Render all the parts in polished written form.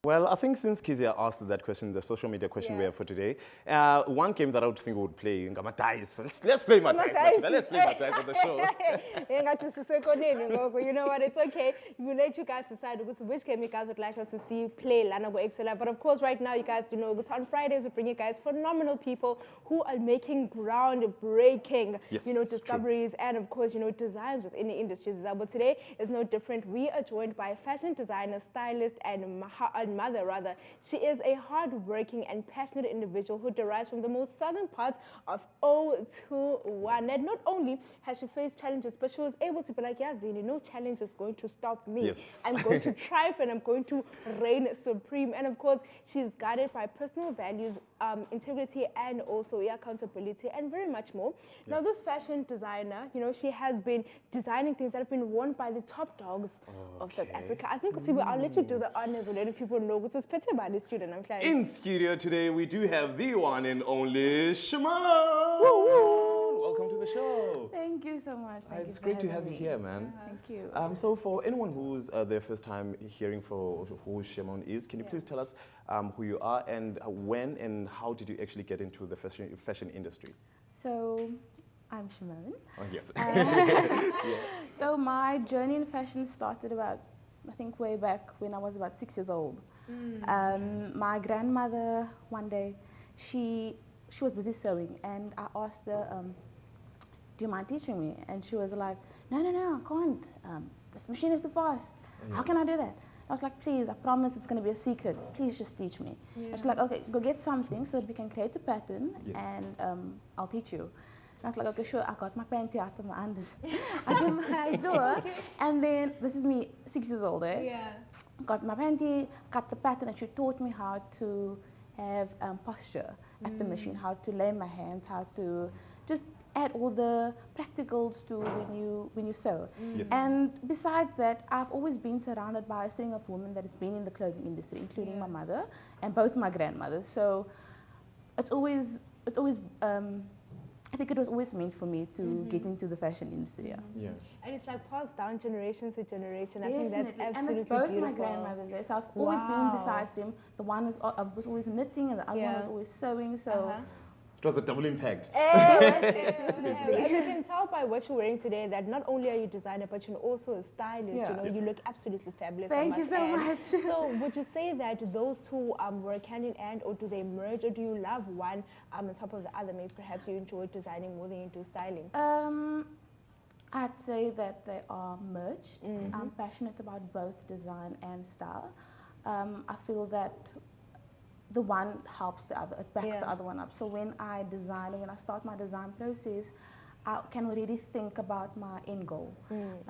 Well, I think since Kezia asked that question, the social media question we have for today, one game that I would think we would play, Dice. Let's play my dice. Let's play my dice on the show. You know what? It's okay. We'll let you guys decide which game you guys would like us to see play Lana Go EKSE. But of course, right now, you guys, it's on Fridays. We bring you guys phenomenal people who are making groundbreaking, discoveries and of course, designs within the industries. But today is no different. We are joined by a fashion designer, stylist, and mother rather. She is a hard-working and passionate individual who derives from the most southern parts of 021. And not only has she faced challenges, but she was able to be like, yeah, Zini, no challenge is going to stop me. Yes. I'm going to triumph and I'm going to reign supreme. And of course, she's guided by personal values, integrity, and also accountability, and very much more. Yeah. Now, this fashion designer, she has been designing things that have been worn by the top dogs of South Africa. I think, I'll let you do the honors and let people know. It's a student. I'm glad. In studio today, we do have the one and only Shermone. Welcome to the show. Thank you so much. It's great to have you here, man. Thank you. So for anyone who's their first time hearing for who Shermone is, can you please tell us who you are and when and how did you actually get into the fashion industry? So, I'm Shermone. Oh, yes. So my journey in fashion started about, I think, way back when I was about 6 years old. My grandmother, one day, she was busy sewing, and I asked her, do you mind teaching me? And she was like, no, I can't. This machine is too fast. How can I do that? I was like, please, I promise it's going to be a secret. Please just teach me. And she's like, okay, go get something so that we can create a pattern, and I'll teach you. And I was like, okay, sure. I got my panty out of my unders. I did my drawer, and then, this is me, 6 years old, got my panty, cut the pattern, and she taught me how to have posture at the machine, how to lay my hands, how to just add all the practicals to when you sew. And besides that, I've always been surrounded by a string of women that has been in the clothing industry, including my mother and both my grandmothers. So it's always I think it was always meant for me to get into the fashion industry. And it's like passed down generation to generation. Definitely. I think that's absolutely and it's both beautiful. my grandmothers there. So I've always been besides them. The one was always knitting and the other one was always sewing. So it was a double impact. And you can tell by what you're wearing today that not only are you a designer, but you're also a stylist. You look absolutely fabulous. Thank you so much. So would you say that those two work hand in hand, or do they merge, or do you love one on top of the other? Maybe perhaps you enjoy designing more than you do styling. I'd say that they are merged. I'm passionate about both design and style. I feel that the one helps the other, it backs the other one up. So when I design, when I start my design process, I can already think about my end goal.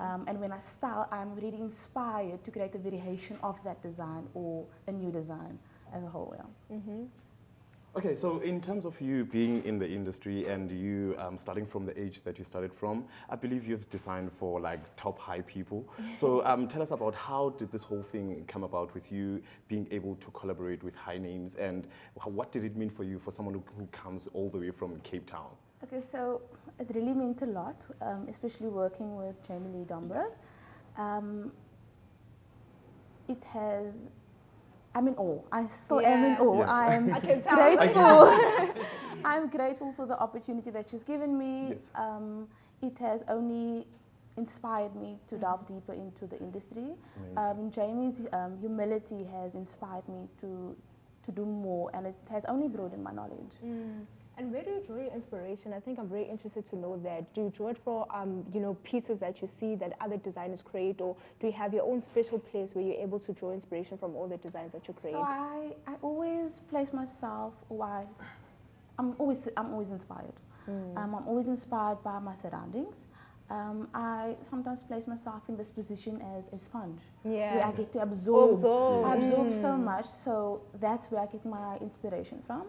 And when I style, I'm really inspired to create a variation of that design or a new design as a whole. Okay, so in terms of you being in the industry and you starting from the age that you started from, I believe you've designed for like top high people. So tell us about how did this whole thing come about with you being able to collaborate with high names, and what did it mean for you, for someone who comes all the way from Cape Town? Okay, so it really meant a lot, especially working with Jamie Lee Domber. It has, I'm in awe. I still am in awe. I can tell. Grateful. I'm grateful for the opportunity that she's given me. It has only inspired me to delve deeper into the industry. Jamie's humility has inspired me to do more, and it has only broadened my knowledge. And where do you draw your inspiration? I think I'm very interested to know that. Do you draw it for, pieces that you see that other designers create, or do you have your own special place where you're able to draw inspiration from all the designs that you create? So I always place myself, I'm always inspired. I'm always inspired by my surroundings. I sometimes place myself in this position as a sponge, where I get to absorb. I absorb so much, so that's where I get my inspiration from.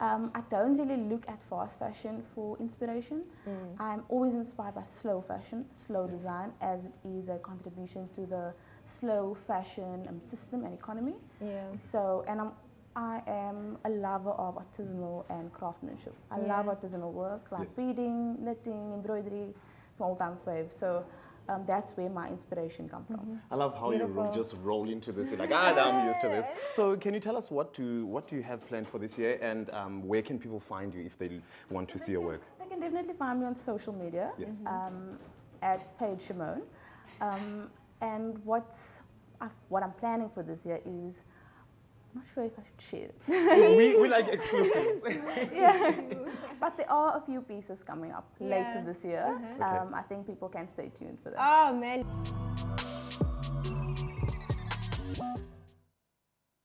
I don't really look at fast fashion for inspiration. I'm always inspired by slow fashion, slow design, as it is a contribution to the slow fashion system and economy. So, and I am a lover of artisanal and craftsmanship. I love artisanal work, like beading, knitting, embroidery. It's my all-time fave. So that's where my inspiration comes from. I love how Beautiful. you just roll into this. You're like, I'm used to this. So can you tell us what do you have planned for this year, and where can people find you if they want to see your work? They can definitely find me on social media Yes. at Page Shermone. And what I'm planning for this year is, I'm not sure if I should share it. we like exclusives. Yeah. But there are a few pieces coming up Yeah. later this year. Okay. I think people can stay tuned for that. Oh man.